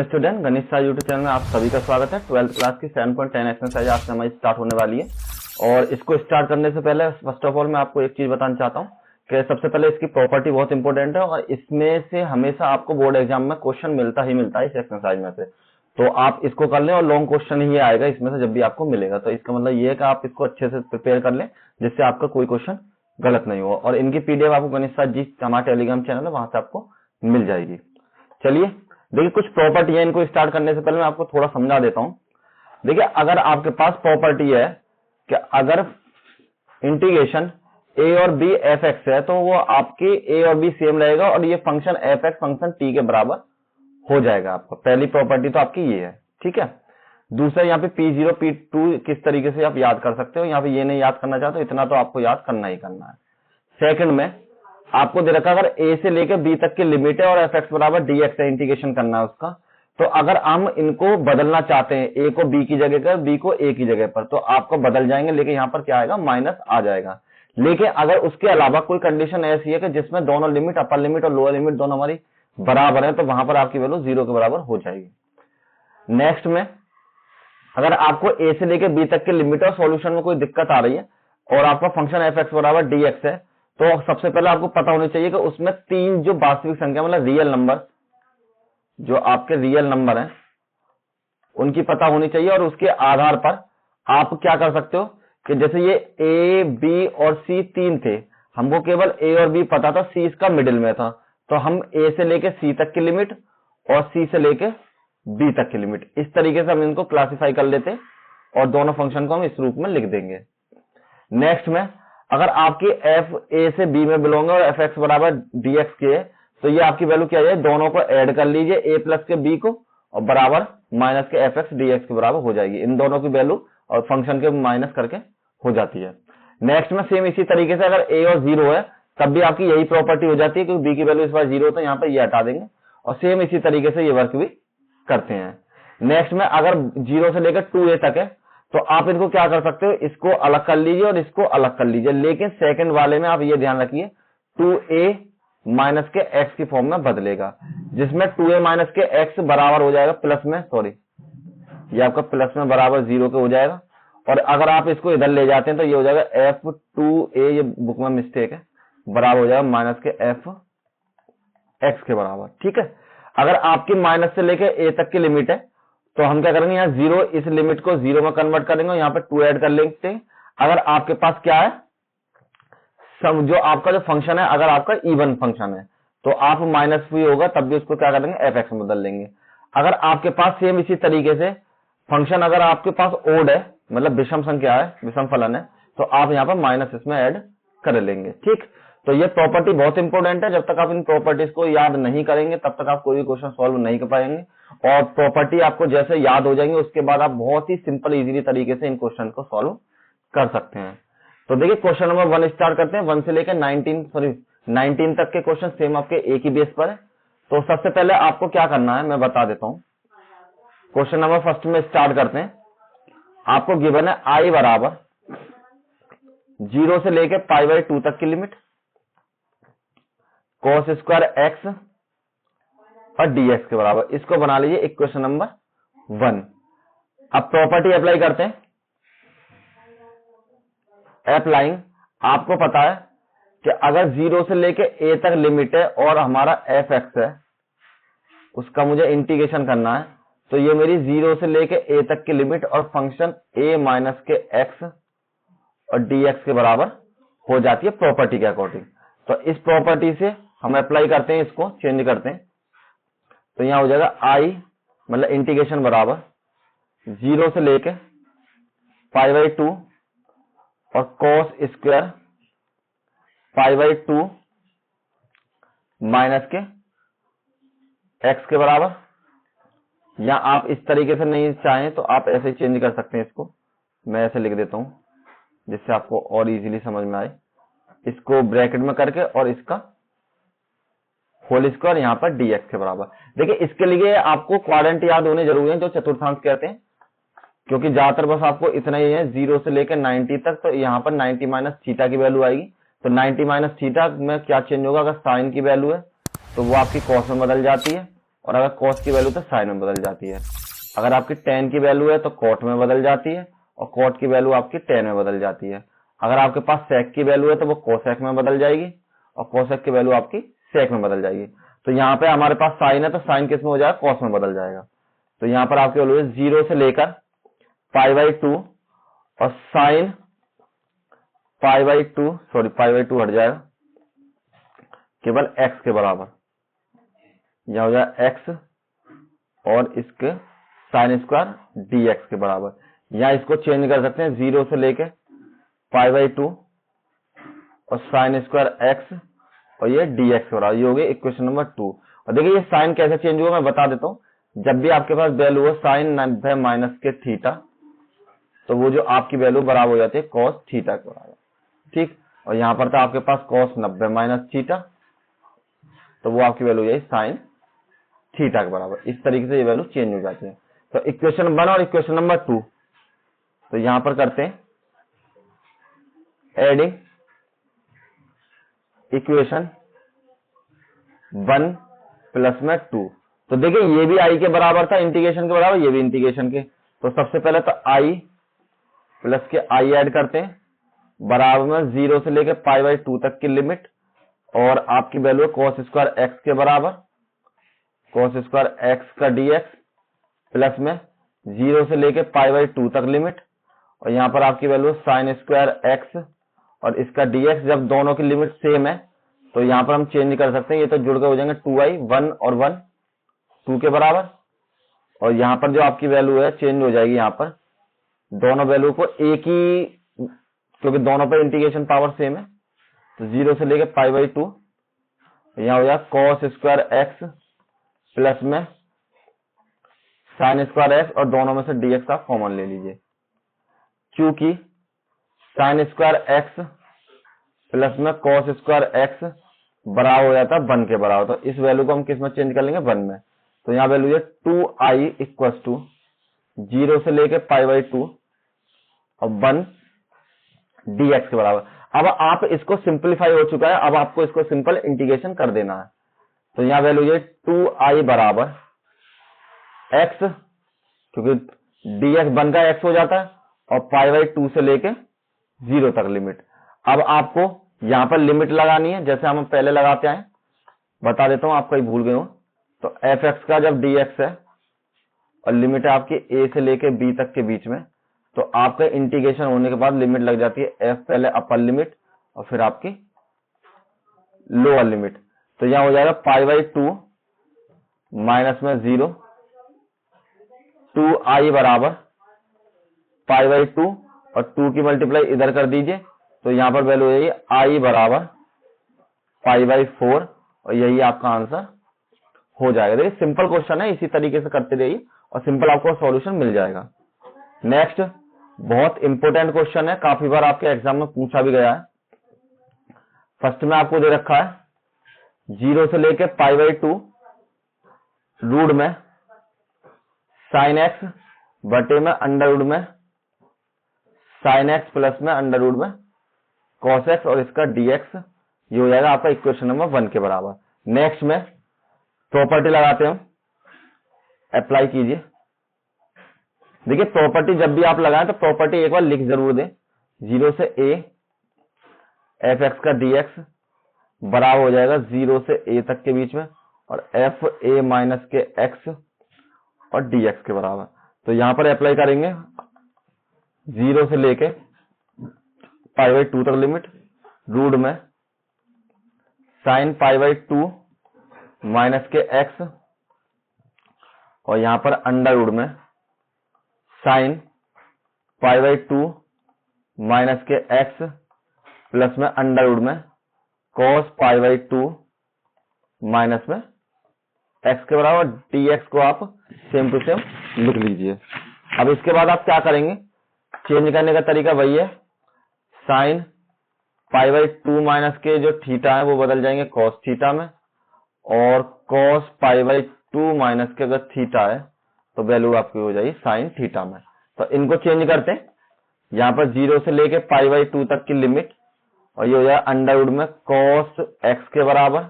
Welcome student, गणित सार YouTube channel में आप सभी का स्वागत है। 12th क्लास की 7.10 एक्सरसाइज आज से हमारी स्टार्ट होने वाली है। और इसको स्टार्ट करने से पहले फर्स्ट ऑफ ऑल मैं आपको एक चीज बताना चाहता हूँ कि सबसे पहले इसकी प्रॉपर्टी बहुत इंपॉर्टेंट है और इसमें से हमेशा आपको बोर्ड एग्जाम में क्वेश्चन मिलता ही मिलता है इस एक्सरसाइज में से। तो आप इसको कर लें और लॉन्ग क्वेश्चन ही आएगा इसमें से जब भी आपको मिलेगा। तो इसका मतलब ये है कि आप इसको अच्छे से प्रिपेयर कर लें जिससे आपका कोई क्वेश्चन गलत नहीं हो। और इनकी पीडीएफ आपको गणित सार जी हमारा टेलीग्राम चैनल है, वहां से आपको मिल जाएगी। चलिए देखिए, कुछ प्रॉपर्टी है, इनको स्टार्ट करने से पहले मैं आपको थोड़ा समझा देता हूं। देखिए, अगर आपके पास प्रॉपर्टी है कि अगर इंटीग्रेशन a और b एफ एक्स है तो वो आपके a और b सेम रहेगा और ये function F x function t के बराबर हो जाएगा। आपको पहली प्रॉपर्टी तो आपकी ये है, ठीक है। दूसरा यहाँ पे P0 P2 किस तरीके से आप याद कर सकते हो, यहाँ पे ये नहीं याद करना चाहते तो इतना तो आपको याद करना ही करना है। सेकंड में आपको दे रखा अगर a से लेकर b तक की लिमिट है और एफ एक्स बराबर dx है, इंटीग्रेशन करना है उसका। तो अगर हम इनको बदलना चाहते हैं, a को b की जगह पर, b को a की जगह पर, तो आपको बदल जाएंगे, लेकिन यहाँ पर क्या आएगा, माइनस आ जाएगा। लेकिन अगर उसके अलावा कोई कंडीशन ऐसी है कि जिसमें दोनों लिमिट, अपर लिमिट और लोअर लिमिट दोनों हमारी बराबर है, तो वहां पर आपकी वैल्यू 0 के बराबर हो जाएगी। नेक्स्ट में अगर आपको a से लेकर b तक की लिमिट और सॉल्यूशन में कोई दिक्कत आ रही है और आपका फंक्शन एफ एक्स बराबर dx है, तो सबसे पहले आपको पता होना चाहिए कि उसमें तीन जो वास्तविक संख्या मतलब रियल नंबर, जो आपके रियल नंबर हैं उनकी पता होनी चाहिए। और उसके आधार पर आप क्या कर सकते हो कि जैसे ये a, b और c तीन थे, हमको केवल a और b पता था, c इसका मिडिल में था, तो हम a से लेके c तक की लिमिट और c से लेके b तक की लिमिट, इस तरीके से हम इनको क्लासिफाई कर लेते और दोनों फंक्शन को हम इस रूप में लिख देंगे। नेक्स्ट में अगर आपकी f a से b में बिलोंग है और एफ एक्स बराबर dx के है, तो ये आपकी वैल्यू क्या है, दोनों को ऐड कर लीजिए, a प्लस के b को और बराबर माइनस के एफ एक्स dx के बराबर हो जाएगी। इन दोनों की वैल्यू और फंक्शन के माइनस करके हो जाती है। नेक्स्ट में सेम इसी तरीके से अगर a और 0 है तब भी आपकी यही प्रॉपर्टी हो जाती है, क्योंकि b की वैल्यू इस बार 0 तो यहाँ पर ये हटा देंगे और सेम इसी तरीके से ये वर्क भी करते हैं। नेक्स्ट में अगर 0 से लेकर 2a तक है तो आप इनको क्या कर सकते हो, इसको अलग कर लीजिए और इसको अलग कर लीजिए, लेकिन सेकंड वाले में आप ये ध्यान रखिए 2a माइनस के x की फॉर्म में बदलेगा, जिसमें 2a माइनस के x बराबर हो जाएगा प्लस में, सॉरी ये आपका प्लस में बराबर 0 के हो जाएगा। और अगर आप इसको इधर ले जाते हैं तो ये हो जाएगा f2a, ये बुक में मिस्टेक है, बराबर हो जाएगा माइनस के f x के बराबर, ठीक है। अगर आपकी माइनस से लेकर a तक की लिमिट है तो हम क्या करेंगे, यहाँ 0, इस लिमिट को 0 में कन्वर्ट करेंगे और यहाँ पे 2 ऐड कर लेते हैं। अगर आपके पास क्या है, सम जो आपका जो फंक्शन है, अगर आपका इवन फंक्शन है तो आप माइनस भी होगा तब भी उसको क्या करेंगे, एफ एक्स में बदल लेंगे। अगर आपके पास सेम इसी तरीके से फंक्शन अगर आपके पास ओड है, मतलब विषम संख्या है, विषम फलन है, तो आप यहाँ पर माइनस इसमें ऐड कर लेंगे, ठीक। तो ये प्रॉपर्टी बहुत इंपॉर्टेंट है, जब तक आप इन प्रॉपर्टीज को याद नहीं करेंगे तब तक आप कोई भी क्वेश्चन सॉल्व नहीं कर पाएंगे। और प्रॉपर्टी आपको जैसे याद हो जाएंगे उसके बाद आप बहुत ही सिंपल इजीली तरीके से इन क्वेश्चन को सॉल्व कर सकते हैं। तो देखिए, क्वेश्चन नंबर 1 स्टार्ट करते हैं। 1 से लेकर 19 तक के क्वेश्चन सेम आपके एक ही बेस पर है। तो सबसे पहले आपको क्या करना है मैं बता देता हूं। क्वेश्चन नंबर फर्स्ट में स्टार्ट करते हैं। आपको गिवन है i बराबर 0 से लेकर π/2 तक की लिमिट, cos स्क्वायर x और dx के बराबर, इसको बना लीजिए इक्वेशन नंबर 1। अब प्रॉपर्टी अप्लाई करते हैं। अप्लाइंग, आपको पता है कि अगर 0 से लेके a तक लिमिट है और हमारा एफ एक्स है, उसका मुझे इंटीग्रेशन करना है, तो ये मेरी 0 से लेके a तक की लिमिट और फंक्शन a माइनस के x और dx के बराबर हो जाती है प्रॉपर्टी के अकॉर्डिंग। तो इस प्रॉपर्टी से हम अप्लाई करते हैं, इसको चेंज करते हैं, तो यहां हो जाएगा i मतलब इंटीग्रेशन बराबर 0 से लेके π/2 और cos स्क्वायर π/2 माइनस के x के बराबर। या आप इस तरीके से नहीं चाहें तो आप ऐसे चेंज कर सकते हैं, इसको मैं ऐसे लिख देता हूं जिससे आपको और इजीली समझ में आए। इसको ब्रैकेट में करके और इसका होल स्क्वायर यहाँ पर dx के बराबर। देखिए, इसके लिए आपको क्वाड्रेंट याद होने जरूरी है, जो चतुर्थांश कहते हैं, क्योंकि ज्यादातर बस आपको इतना ही है 0 से लेकर 90 तक। तो यहाँ पर 90 माइनस थीटा की वैल्यू आएगी, तो 90 माइनस थीटा में क्या चेंज होगा, अगर साइन की वैल्यू है तो वो आपकी कॉस में बदल जाती है, और अगर कॉस की वैल्यू तो साइन में बदल जाती है। अगर आपकी टेन की वैल्यू है तो कॉट में बदल जाती है, और कॉट की वैल्यू आपकी टेन में बदल जाती है। अगर आपके पास सेक की वैल्यू है तो वो कोसेक में बदल जाएगी, और कोसेक की वैल्यू आपकी सेक में बदल जाएगी। तो यहाँ पे हमारे पास साइन है तो साइन किस में हो जाएगा, कॉस में बदल जाएगा। तो यहाँ पर आपकी वैल्यू है 0 से लेकर π/2 और साइन π/2 सॉरी π/2 हट जाएगा, केवल x के बराबर। यह हो जाएगा x और इसके साइन स्क्वायर dx के बराबर। यहाँ इसको चेंज कर सकते हैं 0 से लेके π/2 और साइन स्क्वायर x और ये dx के बराबर। ये हो गई इक्वेशन नंबर 2। और देखिए ये साइन कैसे चेंज हुआ मैं बता देता हूँ। जब भी आपके पास वैल्यू हो साइन 90 माइनस के थीटा, तो वो जो आपकी वैल्यू बराबर हो जाती है कॉस थीटा के बराबर, ठीक। और यहाँ पर था आपके पास कॉस 90 माइनस थीटा, तो वो आपकी वैल्यू है साइन थीटा के बराबर। इस तरीके से ये वैल्यू चेंज हो जाती है। तो इक्वेशन 1 और इक्वेशन नंबर 2, तो यहां पर करते हैं एडिंग इक्वेशन 1 प्लस में 2। तो देखिए ये भी आई के बराबर था, इंटीग्रेशन के बराबर, ये भी इंटीग्रेशन के। तो सबसे पहले तो आई प्लस के आई ऐड करते हैं, बराबर में 0 से लेके π/2 तक की लिमिट, और आपकी वैल्यू है cos स्क्वायर x के बराबर, cos स्क्वायर x का dx प्लस में 0 से लेके π/2 तक लिमिट, और यहाँ पर आपकी वैल्यू साइन स्क्वायर x और इसका dx। जब दोनों की लिमिट सेम है तो यहाँ पर हम चेंज कर सकते हैं, ये तो जुड़ के हो जाएंगे 2i 1 और 1 2 के बराबर। और यहाँ पर जो आपकी वैल्यू है चेंज हो जाएगी, यहाँ पर दोनों वैल्यू को एक ही, क्योंकि दोनों पर इंटीग्रेशन पावर सेम है, तो 0 से लेके π/2 यहाँ हो जाएगा cos स्क्वायर x प्लस में साइन स्क्वायर x, और दोनों में से dx आप कॉमन ले लीजिए, क्योंकि साइन स्क्वायर x प्लस में cos स्क्वायर x बराबर हो जाता है 1 के बराबर। तो इस वैल्यू को हम किस में चेंज कर लेंगे, 1 में। तो यहाँ वैल्यू है 2i इक्वल टू 0 से लेके π/2 और 1 dx के बराबर। अब आप इसको सिंपलीफाई हो चुका है, अब आपको इसको सिंपल इंटीग्रेशन कर देना है। तो यहाँ वैल्यू है 2i बराबर x, क्योंकि dx 1 का x हो जाता है, और π/2 से लेके 0 तक लिमिट। अब आपको यहाँ पर लिमिट लगानी है, जैसे हम पहले लगाते आए, बता देता हूं, आप कहीं भूल गए हो। तो fx का जब dx है और लिमिट है आपकी a से लेके b तक के बीच में, तो आपका इंटीग्रेशन होने के बाद लिमिट लग जाती है f, पहले अपर लिमिट और फिर आपकी लोअर लिमिट। तो यहां हो जाएगा π/2 माइनस में 0, 2i बराबर π/2 और 2 की मल्टीप्लाई इधर कर दीजिए, तो यहां पर वैल्यू है i बराबर π/4, और यही आपका आंसर हो जाएगा। देखिए सिंपल क्वेश्चन है, इसी तरीके से करते रहिए और सिंपल आपको सॉल्यूशन मिल जाएगा। नेक्स्ट बहुत इंपॉर्टेंट क्वेश्चन है, काफी बार आपके एग्जाम में पूछा भी गया है। फर्स्ट में आपको दे रखा है 0 से लेके π/2 रूट में साइन x बटे में अंडर रूट में साइन x प्लस में अंडर रूट में cos x और इसका dx। ये हो जाएगा आपका इक्वेशन नंबर 1 के बराबर। नेक्स्ट में प्रॉपर्टी लगाते हैं, अप्लाई कीजिए। देखिए प्रॉपर्टी जब भी आप लगाएं तो प्रॉपर्टी एक बार लिख जरूर दें। 0 से a fx का dx बराबर हो जाएगा 0 से a तक के बीच में, और f a माइनस के x और dx के बराबर। तो यहां पर अप्लाई करेंगे 0 से लेके π/2 तक लिमिट, रूट में साइन π/2 माइनस के x, और यहां पर अंडर रूट में साइन π/2 माइनस के x प्लस में अंडर रूट में cos π/2 माइनस में x के बराबर। dx को आप सेम टू सेम लिख लीजिए। अब इसके बाद आप क्या करेंगे, चेंज करने का तरीका वही है, साइन π/2 माइनस के जो थीटा है वो बदल जाएंगे cos थीटा में, और cos π/2 माइनस के अगर थीटा है तो वैल्यू आपकी हो जाएगी साइन थीटा में। तो इनको चेंज करते हैं, यहाँ पर 0 से लेके π/2 तक की लिमिट, और ये हो जाएगा अंडर रूट में cos x के बराबर,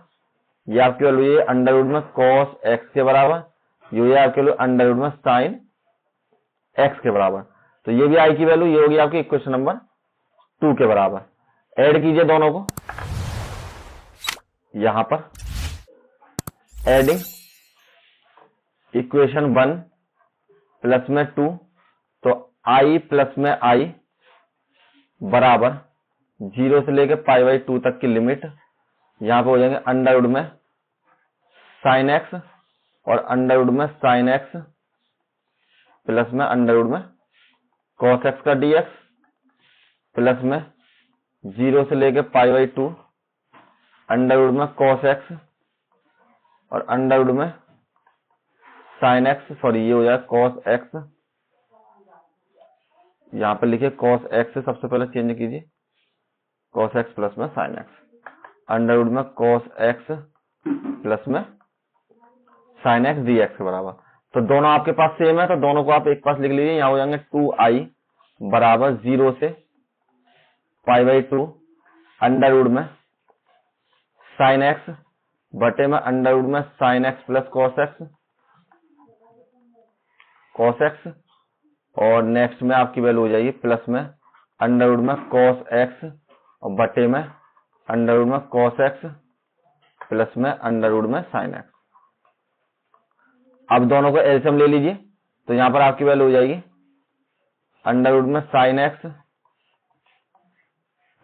ये आपकी वैल्यू ये अंडर रूट में कॉस एक्स के बराबर, ये आपके वैल्यू अंडर रूट में साइन एक्स के बराबर। तो ये भी आई की वैल्यू, ये होगी आपकी इक्वेशन नंबर 2 के बराबर। ऐड कीजिए दोनों को यहां पर, एडिंग इक्वेशन 1 प्लस में 2, तो आई प्लस में आई बराबर 0 से लेकर पाई बाई 2 तक की लिमिट, यहां पे हो जाएंगे अंडर रूट में साइन एक्स और अंडर रूट में साइन एक्स प्लस में अंडर रूट में कॉस एक्स का डीएक्स प्लस में 0 से लेकर पाई बाई 2 अंडर रूट में कॉस एक्स और अंडर रूट में साइन एक्स, सॉरी ये हो जाएगा कॉस एक्स, यहां पर लिखिए कॉस एक्स से सबसे पहले चेंज कीजिए, कॉस एक्स प्लस में साइन एक्स, अंडर रूट में कॉस एक्स प्लस में साइन एक्स डी एक्स के बराबर। तो दोनों आपके पास सेम है, तो दोनों को आप एक पास लिख लीजिए। यहां हो जाएंगे 2i बराबर 0 से पाई बाई 2 अंडर रूट में साइन एक्स बटे में अंडर रूट में sine x plus cos x, और नेक्स्ट में आपकी वैल्यू हो जाएगी प्लस में अंडर रूट में कॉस एक्स और बटे में अंडर रूट में कॉस एक्स प्लस में अंडर रूट में साइन एक्स। अब दोनों को एलसीएम ले लीजिए, तो यहां पर आपकी वैल्यू हो जाएगी अंडर रूट में साइन एक्स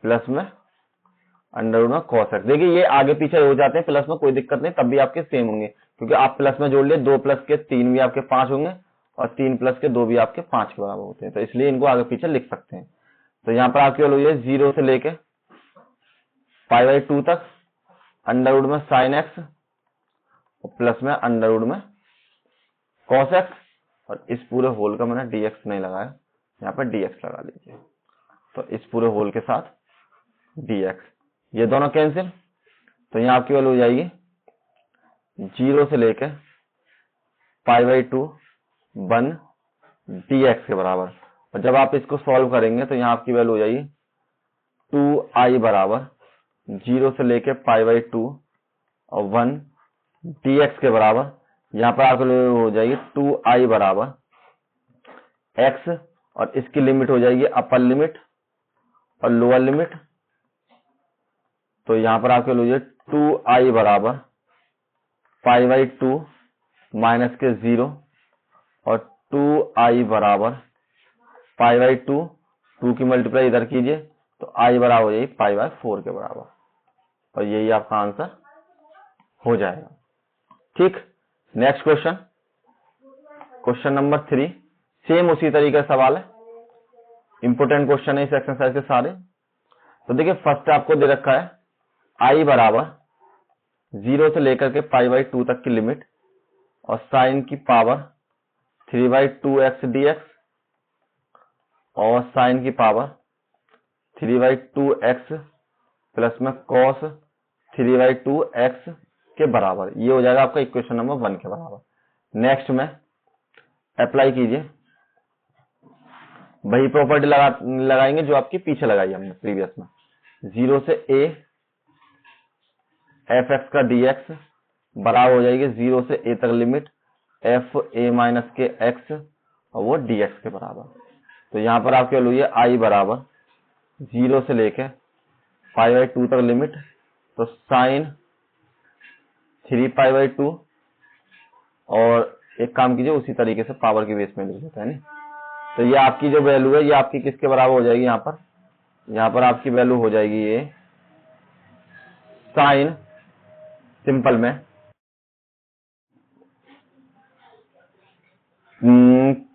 प्लस में अंडर रूट में कॉस एक्स। देखिए ये आगे पीछे हो जाते हैं प्लस में, कोई दिक्कत नहीं, तब भी आपके सेम होंगे, क्योंकि आप प्लस में जोड़ लिए, 2 प्लस के 3 भी आपके 5 होंगे और 3 प्लस के 2 भी आपके 5 के बराबर होते हैं, तो इसलिए इनको आगे पीछे लिख सकते हैं। तो यहाँ पर आपकी वैल्यू है 0 से लेके पाई बाई 2 तक अंडर रूट में साइन एक्स और प्लस में अंडर रूट में कॉस एक्स, और इस पूरे होल का मैंने डीएक्स नहीं लगाया, यहाँ पर डीएक्स लगा लीजिए। तो इस पूरे होल के साथ डीएक्स, ये दोनों कैंसिल, तो यहाँ आपकी वैल्यू हो जाएगी 0 से लेके पाई बाई 2 1 dx के बराबर। और जब आप इसको सॉल्व करेंगे तो यहाँ आपकी वैल्यू हो जाएगी 2i बराबर 0 से लेके पाई बाई 2 और 1 dx के बराबर। यहाँ पर आपकी वैल्यू हो जाएगी 2i बराबर x, और इसकी लिमिट हो जाएगी अपर लिमिट और लोअर लिमिट। तो यहाँ पर आपकी वैल्यू 2i बराबर पाई बाई 2 माइनस के 0 और 2i बराबर पाई बाई 2 की मल्टीप्लाई इधर कीजिए, तो i बराबर हो जाएगी पाई बाई 4 के बराबर, और यही आपका आंसर हो जाएगा। ठीक, next question, question number 3, same उसी तरीके का सवाल है, इंपोर्टेंट क्वेश्चन है इस एक्सरसाइज के सारे। तो देखिए फर्स्ट आपको दे रखा है i बराबर 0 से लेकर के पाई बाई 2 तक की लिमिट और साइन की पावर 3/2x dx और साइन की पावर 3/2x प्लस में cos 3/2x के बराबर। ये हो जाएगा आपका इक्वेशन नंबर 1 के बराबर। नेक्स्ट में अप्लाई कीजिए, वही प्रॉपर्टी लगाएंगे जो आपकी पीछे लगाई हमने प्रीवियस में। 0 से a fx का dx बराबर हो जाएगी 0 से a तक लिमिट f a माइनस के x और वो dx के बराबर। तो यहाँ पर आपके वैल्यू है i बराबर 0 से लेके पाई बाई 2 तक लिमिट, तो साइन 3 पाई बाई 2, और एक काम कीजिए उसी तरीके से पावर के बेस में लिख देते हैं। तो ये आपकी जो वैल्यू है ये आपकी किसके बराबर हो जाएगी, यहाँ पर आपकी वैल्यू हो जाएगी ये साइन सिंपल में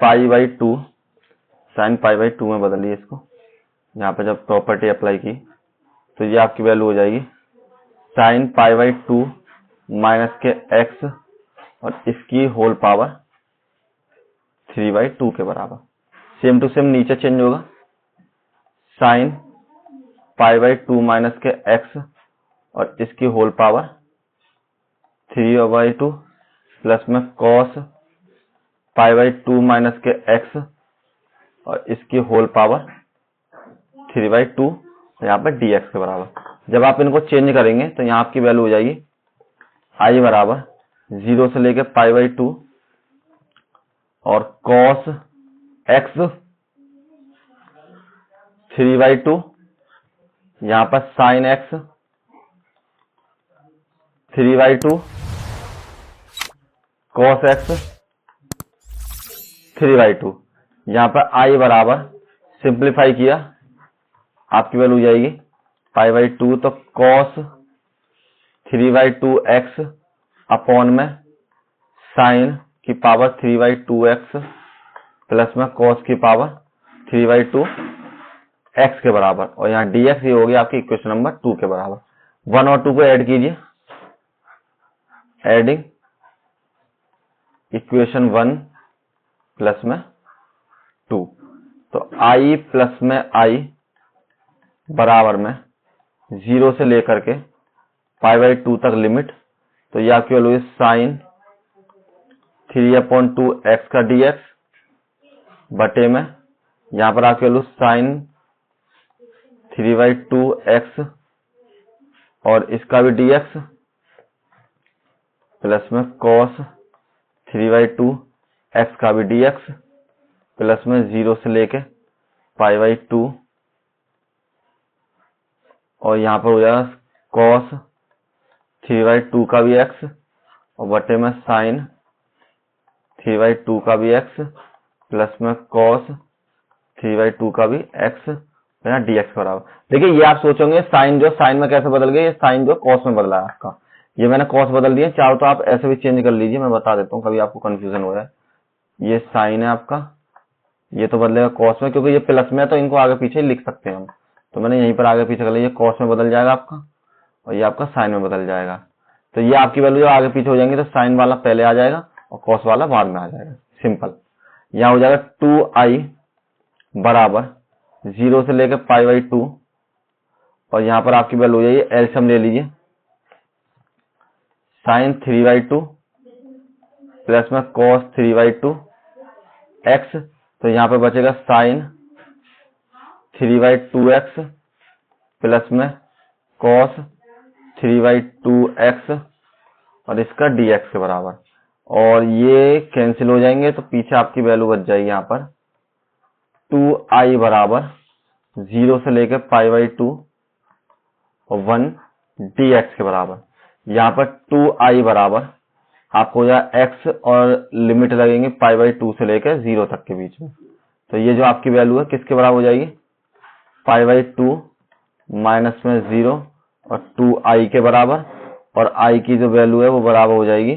pi by 2, sine pi by 2 में बदलिए इसको। यहाँ पे जब प्रॉपर्टी अप्लाई की तो ये आपकी वैल्यू हो जाएगी साइन पाई बाई 2 माइनस के x और इसकी होल पावर 3/2 के बराबर। सेम टू सेम नीचे चेंज होगा, साइन पाई बाई 2 माइनस के x और इसकी होल पावर 3/2 प्लस में cos पाई बाई 2 माइनस के x और इसकी होल पावर 3/2 यहाँ पर dx के बराबर। जब आप इनको चेंज करेंगे तो यहाँ आपकी वैल्यू हो जाएगी आई बराबर 0 से लेके π/2 और cos x 3/2, यहाँ पर sin x 3/2, cos x 3/2। यहाँ पर आई बराबर सिंप्लीफाई किया आपकी वैल्यू हो जाएगी π/2, तो cos 3/2x अपॉन में sin की पावर 3/2x प्लस में cos की पावर 3/2x के बराबर, और यहाँ dx ये हो गया आपकी इक्वेशन नंबर 2 के बराबर। 1 और 2 को ऐड कीजिए, एडिंग इक्वेशन 1 प्लस में 2, तो i प्लस में i बराबर में 0 से लेकर के π/2 तक लिमिट, तो यह आपकी वैल्यू साइन 3/2x का dx बटे में यहाँ पर आपकी वैल्यू साइन 3/2x और इसका भी dx प्लस में cos 3/2x का भी dx प्लस में 0 से लेके π/2 और यहाँ पर हो जाएगा cos 3/2 का भी x और बटे में साइन 3/2 का भी x प्लस में cos 3/2 का भी x यहाँ dx बराबर। देखिए ये आप सोचोगे साइन जो साइन में कैसे बदल गया, ये साइन जो cos में बदला है आपका, ये मैंने cos बदल दिया। चाहो तो आप ऐसे भी चेंज कर लीजिए, मैं बता देता हूँ, कभी आपको कंफ्यूजन हो रहा है। ये साइन है आपका, ये तो बदलेगा cos में, क्योंकि ये प्लस में है तो इनको आगे पीछे लिख सकते हैं हम, तो मैंने यहीं पर आगे पीछे कर लिया। ये cos में बदल जाएगा आपका और ये आपका साइन में बदल जाएगा, तो ये आपकी वैल्यू जो आगे पीछे हो जाएंगे तो साइन वाला पहले आ जाएगा और cos वाला बाद में आ जाएगा। सिंपल। यहाँ हो जाएगा 2i बराबर 0 से लेकर π/2 और यहाँ पर आपकी वैल्यू हो जाएगी, एलसीएम ले लीजिए, साइन 3/2 प्लस में cos 3/2 x, तो यहाँ पर बचेगा साइन 3/2x प्लस में cos 3/2x और इसका dx के बराबर, और ये कैंसिल हो जाएंगे तो पीछे आपकी वैल्यू बच जाएगी यहाँ पर 2i बराबर 0 से लेकर π/2 और 1 dx के बराबर। यहाँ पर 2i बराबर आपको हो जाए x और लिमिट लगेंगे π/2 से लेकर 0 तक के बीच में, तो ये जो आपकी वैल्यू है किसके बराबर हो जाएगी, π/2 माइनस में 0 और 2i के बराबर, और i की जो वैल्यू है वो बराबर हो जाएगी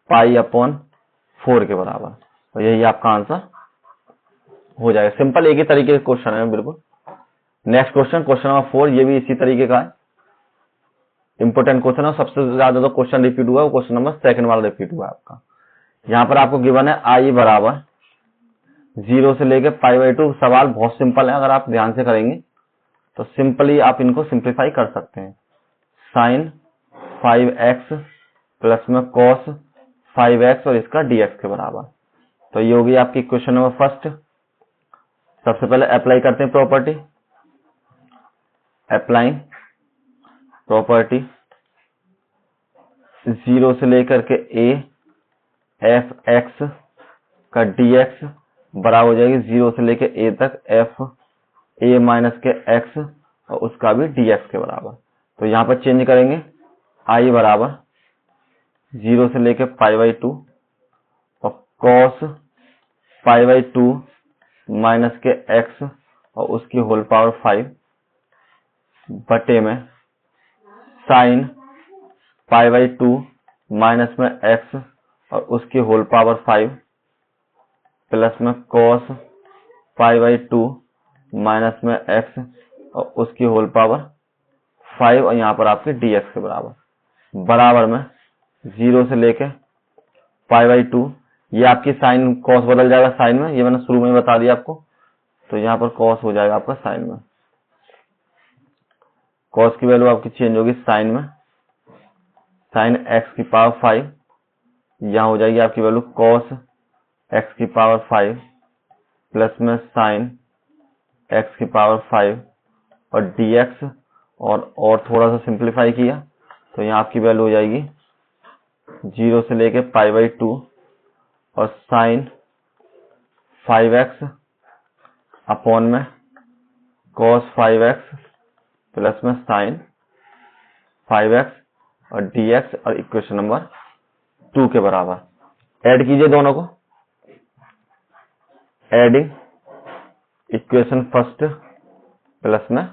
π/4 के बराबर, और यही आपका आंसर हो जाएगा। सिंपल एक ही तरीके का क्वेश्चन है बिल्कुल। नेक्स्ट क्वेश्चन, क्वेश्चन नंबर 4, ये भी इसी तरीके का है, इंपोर्टेंट क्वेश्चन है। सबसे ज्यादा जो क्वेश्चन रिपीट हुआ है वो क्वेश्चन नंबर 2 वाला रिपीट हुआ है आपका। यहाँ पर आपको गिवन है i बराबर 0 से लेकर π/2। सवाल बहुत सिंपल है, अगर आप ध्यान से करेंगे तो सिंपली आप इनको सिंप्लीफाई कर सकते हैं। साइन 5x प्लस में cos 5x और इसका dx के बराबर, तो ये होगी आपकी क्वेश्चन नंबर फर्स्ट। सबसे पहले अप्लाई करते हैं प्रॉपर्टी, अप्लाइंग प्रॉपर्टी 0 से लेकर के a f(x) का dx बराबर हो जाएगी 0 से लेकर a तक f a माइनस के x और उसका भी dx के बराबर। तो यहाँ पर चेंज करेंगे, i बराबर 0 से लेकर π/2 और cos π/2 माइनस के x और उसकी होल पावर 5 बटे में साइन π/2 माइनस में x और उसकी होल पावर 5 प्लस में cos π/2 माइनस में x और उसकी होल पावर 5 और यहाँ पर आपके dx के बराबर, बराबर में 0 से लेके π/2। ये आपकी साइन cos बदल जाएगा साइन में, ये मैंने शुरू में बता दिया आपको, तो यहाँ पर cos हो जाएगा आपका साइन में। cos की वैल्यू आपकी चेंज होगी साइन में, साइन x की पावर 5, यहाँ हो जाएगी आपकी वैल्यू cos x की पावर 5 प्लस में साइन x की पावर 5 और dx, और थोड़ा सा सिंप्लीफाई किया तो यहाँ आपकी वैल्यू हो जाएगी 0 से लेके π/2 और साइन 5x अपॉन में cos 5x प्लस में साइन 5x और dx और इक्वेशन नंबर 2 के बराबर। ऐड कीजिए दोनों को, एडिंग इक्वेशन फर्स्ट प्लस में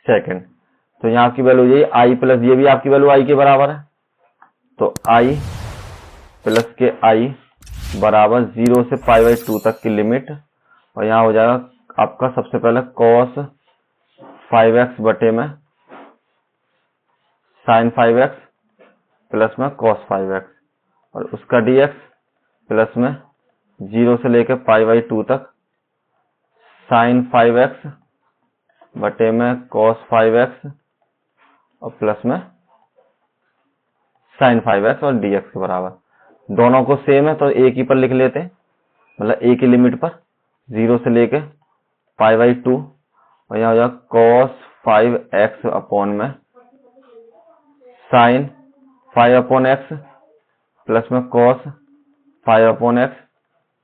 सेकंड, तो यहाँ आपकी वैल्यू हो जाएगी आई प्लस ये भी आपकी वैल्यू आई के बराबर है, तो आई प्लस के आई बराबर 0 से π/2 तक की लिमिट, और यहाँ हो जाएगा आपका सबसे पहले cos 5x बटे में sin 5x प्लस में cos 5x और उसका dx प्लस में 0 से लेकर π/2 तक sin 5x बटे में cos 5x और प्लस में sin 5x और dx के बराबर। दोनों को सेम है तो एक ही पर लिख लेते हैं, मतलब एक ही लिमिट पर 0 से लेके π/2 और यहाँ हो जाएगा cos 5x अपॉन में sin 5/x प्लस में cos 5/x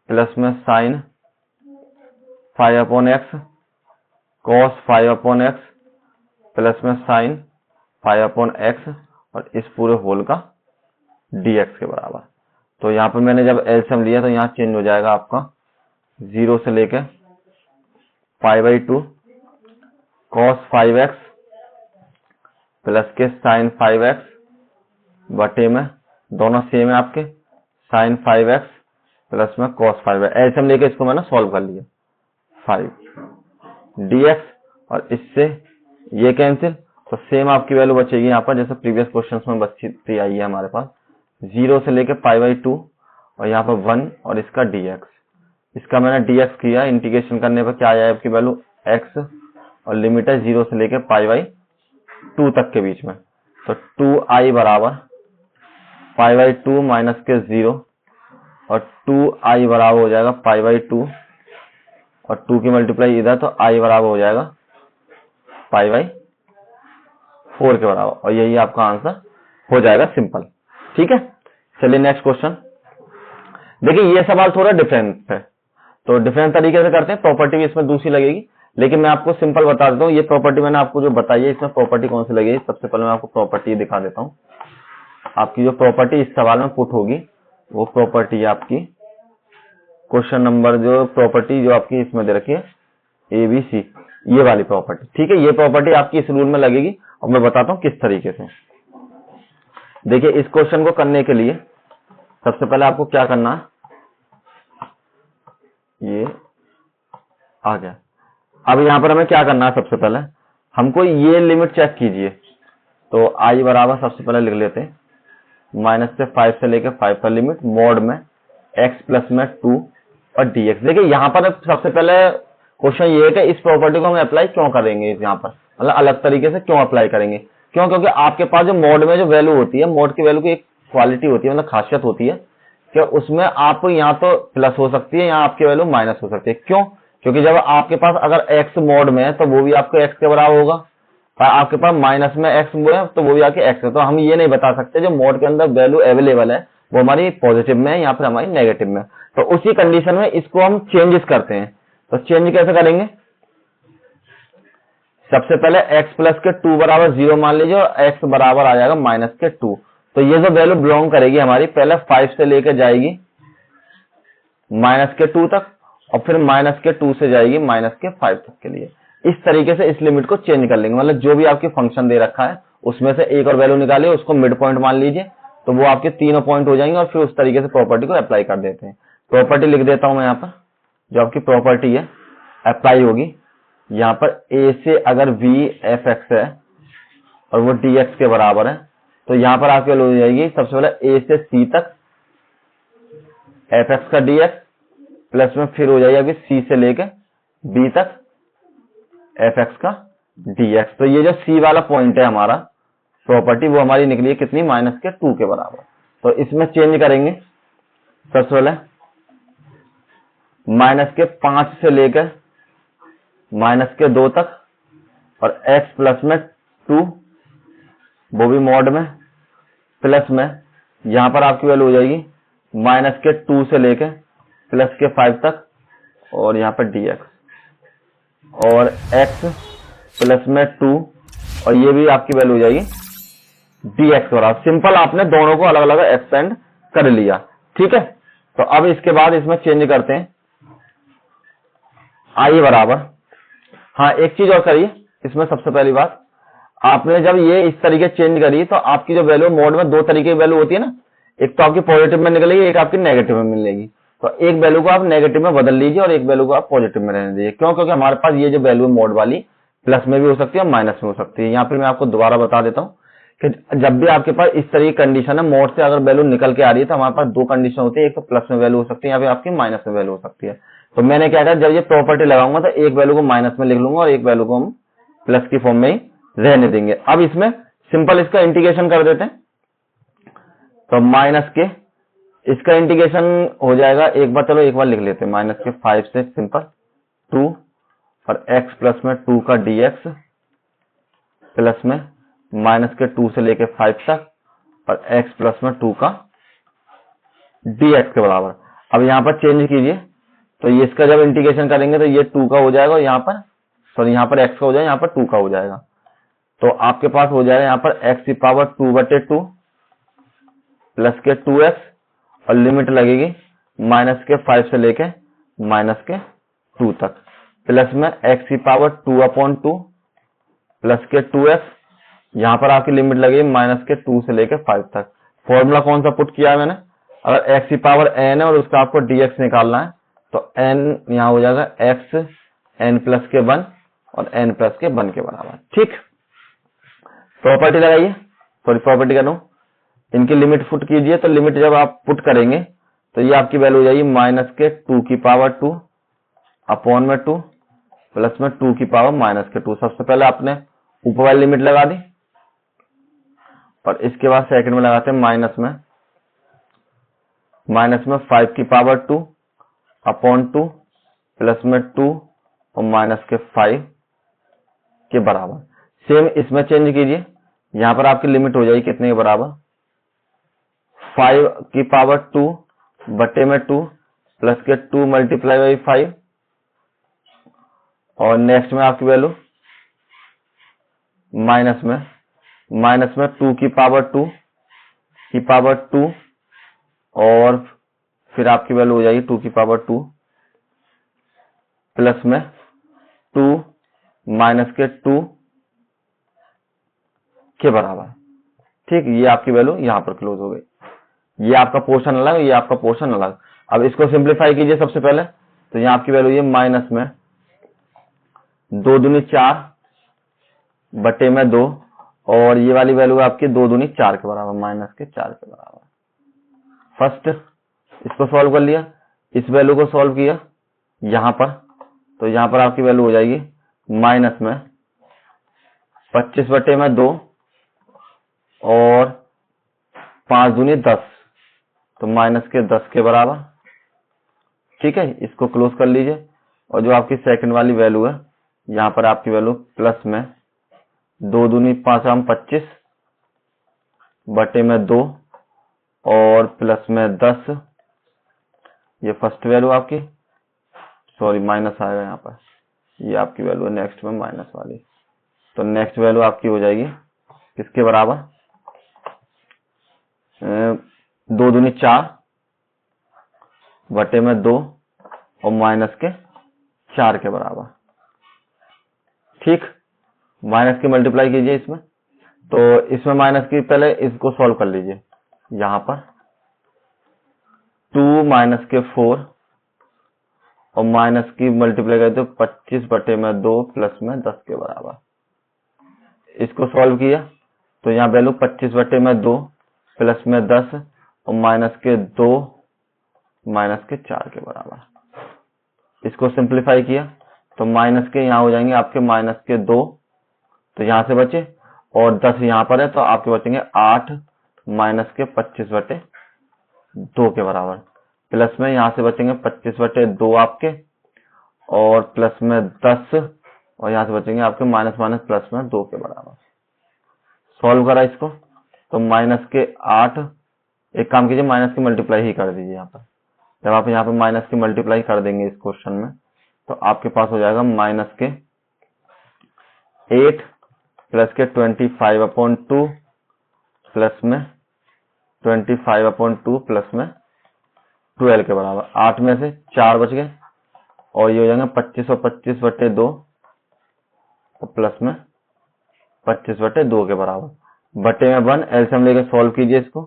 प्लस में sin 5/x cos 5/x plus में sin 5/x और इस पूरे होल का dx के बराबर। तो यहाँ पर मैंने जब एलसीएम लिया तो यहाँ चेंज हो जाएगा आपका 0 से लेके π/2 cos 5x प्लस के sin 5x बटे में दोनों सेम है आपके sin 5x प्लस में cos 5x। एलसीएम लेके इसको मैंने सॉल्व कर लिया 5 dx और इससे ये कैंसिल, तो सेम आपकी वैल्यू बचेगी यहाँ पर जैसे प्रीवियस क्वेश्चंस में बचती आई है हमारे पास 0 से लेके π/2 और यहाँ पर 1 और इसका dx। इसका मैंने dx किया, इंटीग्रेशन करने पर क्या आया आपकी वैल्यू x और लिमिट है 0 से लेके π/2 तक के बीच में, तो 2i बराबर π/2 माइनस के 0 और 2i बराबर हो जाएगा π/2 और 2 की मल्टीप्लाई इधर तो i बराबर हो जाएगा π/4 के बराबर, और यही आपका आंसर हो जाएगा सिंपल। ठीक है, चलिए नेक्स्ट क्वेश्चन देखिए। ये सवाल थोड़ा डिफरेंट है, तो डिफरेंट तरीके से करते हैं, प्रॉपर्टी भी इसमें दूसरी लगेगी, लेकिन मैं आपको सिंपल बता देता हूँ। ये प्रॉपर्टी मैंने आपको जो बताई है इसमें प्रॉपर्टी कौन सी लगेगी, सबसे पहले मैं आपको प्रॉपर्टी दिखा देता हूँ। आपकी जो प्रॉपर्टी इस सवाल में पुट होगी वो प्रॉपर्टी है आपकी क्वेश्चन नंबर, जो प्रॉपर्टी जो आपकी इसमें दे रखी है ABC, ये वाली प्रॉपर्टी। ठीक है, ये प्रॉपर्टी आपकी इस रूल में लगेगी और मैं बताता हूँ किस तरीके से। देखिए इस क्वेश्चन को करने के लिए सबसे पहले आपको क्या करना है, ये आ गया। अब यहाँ पर हमें क्या करना है, सबसे पहले हमको ये लिमिट चेक कीजिए, तो i बराबर सबसे पहले लिख लेते हैं माइनस से 5 से लेकर 5 का लिमिट मॉड में x प्लस में 2 और dx। देखिए यहाँ पर सबसे पहले क्वेश्चन ये है कि इस प्रॉपर्टी को हम अप्लाई क्यों करेंगे, यहाँ पर मतलब अलग तरीके से क्यों अप्लाई करेंगे, क्यों, क्योंकि आपके पास जो मोड में जो वैल्यू होती है, मोड की वैल्यू की एक क्वालिटी होती है, मतलब खासियत होती है कि उसमें आप यहाँ तो प्लस हो सकती है, यहाँ आपकी वैल्यू माइनस हो सकती है। क्यों, क्योंकि जब आपके पास अगर x मोड में है तो वो भी आपके x के बराबर होगा, और आपके पास माइनस में x है तो वो भी आपके x है। तो हम ये नहीं बता सकते जो मोड के अंदर वैल्यू अवेलेबल है वो हमारी पॉजिटिव में है या फिर हमारी नेगेटिव में। तो उसी कंडीशन में इसको हम चेंजेस करते हैं। तो चेंज कैसे करेंगे, सबसे पहले x प्लस के 2 बराबर 0 मान लीजिए और x बराबर आ जाएगा माइनस के 2। तो ये जो वैल्यू बिलोंग करेगी हमारी पहले 5 से लेकर जाएगी माइनस के 2 तक और फिर माइनस के 2 से जाएगी माइनस के 5 तक के लिए। इस तरीके से इस लिमिट को चेंज कर लेंगे, मतलब जो भी आपकी फंक्शन दे रखा है उसमें से एक और वैल्यू निकालिए, उसको मिड पॉइंट मान लीजिए, तो वो आपके तीनों पॉइंट हो जाएंगे और फिर उस तरीके से प्रॉपर्टी को अप्लाई कर देते हैं। प्रॉपर्टी लिख देता हूं मैं यहाँ पर, जो आपकी प्रॉपर्टी है अप्लाई होगी यहाँ पर a से अगर v fx है और वो dx के बराबर है, तो यहाँ पर आपकी वैल्यू हो जाएगी सबसे पहले a से c तक fx का dx प्लस में फिर हो जाएगी अभी c से लेके b तक fx का dx। तो ये जो c वाला पॉइंट है हमारा प्रॉपर्टी, वो हमारी निकली है कितनी, माइनस के 2 के बराबर। तो इसमें चेंज करेंगे सबसे पहले माइनस के 5 से लेकर माइनस के 2 तक और x प्लस में 2 वो भी मॉड में प्लस में यहाँ पर आपकी वैल्यू हो जाएगी माइनस के 2 से लेके प्लस के 5 तक, और यहाँ पर dx, और x प्लस में 2, और ये भी आपकी वैल्यू हो जाएगी dx के बराबर। सिंपल आपने दोनों को अलग अलग एक्सपेंड कर लिया, ठीक है। तो अब इसके बाद इसमें चेंज करते हैं i बराबर, हाँ एक चीज और करिए इसमें। सबसे पहली बात, आपने जब ये इस तरीके चेंज करी तो आपकी जो वैल्यू मोड में दो तरीके की वैल्यू होती है ना, एक तो आपकी पॉजिटिव में निकलेगी, एक आपकी नेगेटिव में मिलेगी। तो एक वैल्यू को आप नेगेटिव में बदल लीजिए और एक वैल्यू को आप पॉजिटिव में रहने दीजिए। क्यों? क्योंकि हमारे पास ये जो वैल्यू मोड वाली प्लस में भी हो सकती है और माइनस में हो सकती है। यहाँ पर मैं आपको दोबारा बता देता हूँ कि जब भी आपके पास इस तरह की कंडीशन है, मोड से अगर वैल्यू निकल के आ रही है तो हमारे पास दो कंडीशन होती है, एक तो प्लस में वैल्यू हो सकती है या फिर आपकी माइनस में वैल्यू हो सकती है। तो मैंने क्या कहा, जब ये प्रॉपर्टी लगाऊंगा तो एक वैल्यू को माइनस में लिख लूंगा और एक वैल्यू को हम प्लस की फॉर्म में ही रहने देंगे। अब इसमें सिंपल इसका इंटीग्रेशन कर देते हैं। तो माइनस के इसका इंटीग्रेशन हो जाएगा, एक बार लिख लेते हैं, माइनस के 5 से सिंपल 2 और x प्लस में 2 का dx प्लस में माइनस के 2 से लेके 5 तक और x प्लस में 2 का dx के बराबर। अब यहाँ पर चेंज कीजिए, तो ये इसका जब इंटीग्रेशन करेंगे तो ये 2 का हो जाएगा, और यहाँ पर सॉरी यहाँ पर x का हो जाएगा, यहाँ पर 2 का हो जाएगा। तो आपके पास हो जाएगा यहाँ पर x की पावर 2/2 प्लस के 2x, और लिमिट लगेगी माइनस के 5 से लेके माइनस के 2 तक, प्लस में x की पावर 2/2 प्लस के 2x, यहाँ पर आपकी लिमिट लगेगी माइनस के 2 से लेके 5 तक। फॉर्मूला कौन सा पुट किया है मैंने, अगर x की पावर n है और उसका आपको dx निकालना है तो n यहाँ हो जाएगा x n प्लस के 1 और n प्लस के 1 के बराबर। ठीक, प्रॉपर्टी लगाइए, सॉरी प्रॉपर्टी कर रहा हूं, इनकी लिमिट पुट कीजिए। तो लिमिट जब आप पुट करेंगे तो ये आपकी वैल्यू हो जाएगी माइनस के 2 की पावर 2 अपॉन में 2 प्लस में 2 की पावर माइनस के 2। सबसे पहले आपने ऊपर वाली लिमिट लगा दी और इसके बाद सेकंड में लगाते हैं माइनस में 5 की पावर 2 अपॉन 2 प्लस में 2 और माइनस के 5 के बराबर। सेम इसमें चेंज कीजिए, यहां पर आपकी लिमिट हो जाएगी कितने के बराबर, 5 की पावर 2 बटे में 2 प्लस के 2 मल्टीप्लाई बाई 5, और नेक्स्ट में आपकी वैल्यू माइनस में 2 की पावर 2 और फिर आपकी वैल्यू हो जाएगी 2 की पावर 2 प्लस में 2 माइनस के 2 के बराबर। ठीक, ये आपकी वैल्यू यहां पर क्लोज हो गई। ये आपका पोर्शन अलग, ये आपका पोर्शन अलग। अब इसको सिंप्लीफाई कीजिए सबसे पहले, तो यहाँ आपकी वैल्यू ये माइनस में 2 दूनी 4 बटे में 2, और ये वाली वैल्यू आपकी 2 दूनी 4 के बराबर, माइनस के 4 के बराबर। फर्स्ट इसको सॉल्व कर लिया, इस वैल्यू को सॉल्व किया यहां पर, तो यहां पर आपकी वैल्यू हो जाएगी माइनस में 25 बटे में 2 और 5 दूनी 10, तो माइनस के 10 के बराबर। ठीक है, इसको क्लोज कर लीजिए, और जो आपकी सेकंड वाली वैल्यू है यहाँ पर आपकी वैल्यू प्लस में 2 दूनी 5 25 बटे में 2 और प्लस में 10, ये फर्स्ट वैल्यू आपकी, सॉरी माइनस आएगा यहाँ पर, ये आपकी वैल्यू है नेक्स्ट में माइनस वाली। तो नेक्स्ट वैल्यू आपकी हो जाएगी किसके बराबर, 2 दूनी 4 बटे में 2 और माइनस के 4 के बराबर। ठीक, माइनस की मल्टीप्लाई कीजिए इसमें, तो इसमें माइनस की पहले इसको सॉल्व कर लीजिए। यहां पर 2 माइनस के 4 और माइनस की मल्टीप्लाई करें तो 25 बटे में 2 प्लस में 10 के बराबर। इसको सॉल्व किया तो यहाँ वैल्यू 25 बटे में 2 प्लस में 10 और माइनस के 2 माइनस के 4 के बराबर। इसको सिंप्लीफाई किया तो माइनस के यहाँ हो जाएंगे आपके माइनस के 2, तो यहाँ से बचे, और 10 यहाँ पर है तो आपके बचेंगे 8 माइनस के 25 बटे 2 के बराबर, प्लस में यहाँ से बचेंगे 25 बटे 2 आपके, और प्लस में 10, और यहाँ से बचेंगे आपके माइनस माइनस प्लस में 2 के बराबर। सॉल्व करा इसको तो माइनस के 8 एक काम कीजिए, माइनस की मल्टीप्लाई ही कर दीजिए यहाँ पर। जब आप यहाँ पे माइनस की मल्टीप्लाई कर देंगे इस क्वेश्चन में, तो आपके पास हो जाएगा माइनस के 8 प्लस के 25/2 प्लस में 25/2 प्लस में 12 के बराबर। 8 में से 4 बच गए और ये हो जाएंगे 25/25/2 और प्लस में 25/2 के बराबर। बटे में 1, एलसीएम लेके सॉल्व कीजिए इसको,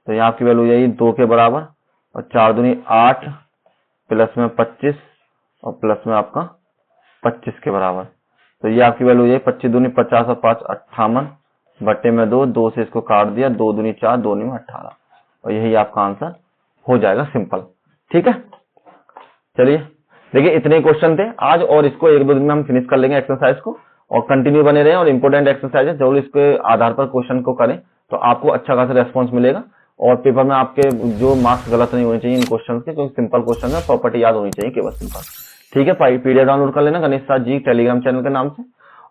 तो यहाँ आपकी वैल्यू हो जाएगी 2 के बराबर और 4 दूनी 8 प्लस में 25 और प्लस में आपका 25 के बराबर। तो ये आपकी वैल्यू हो जाएगी 25 दूनी 50 और 5 58 बटे में 2, 2 से इसको काट दिया, 2 दूनी 4, 2 में 18 और यही आपका आंसर हो जाएगा सिंपल। ठीक है, चलिए देखिए इतने क्वेश्चन थे आज, और इसको एक दो दिन में हम फिनिश कर लेंगे एक्सरसाइज को, और कंटिन्यू बने रहे और इंपॉर्टेंट एक्सरसाइज है, जरूर इसके आधार पर क्वेश्चन को करें तो आपको अच्छा खासा रेस्पॉन्स मिलेगा, और पेपर में आपके जो मार्क्स गलत नहीं होने चाहिए इन क्वेश्चन के, क्योंकि सिंपल क्वेश्चन है, प्रॉपर्टी याद होनी चाहिए केवल सिंपल। ठीक है, पीडीएफ डाउनलोड कर लेना गणेश साथ जी टेलीग्राम चैनल के नाम से,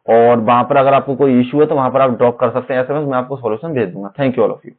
और वहां पर अगर आपको कोई इश्यू है तो वहां पर आप ड्रॉप कर सकते हैं SMS, मैं आपको सॉल्यूशन भेज दूंगा। Thank you all of you.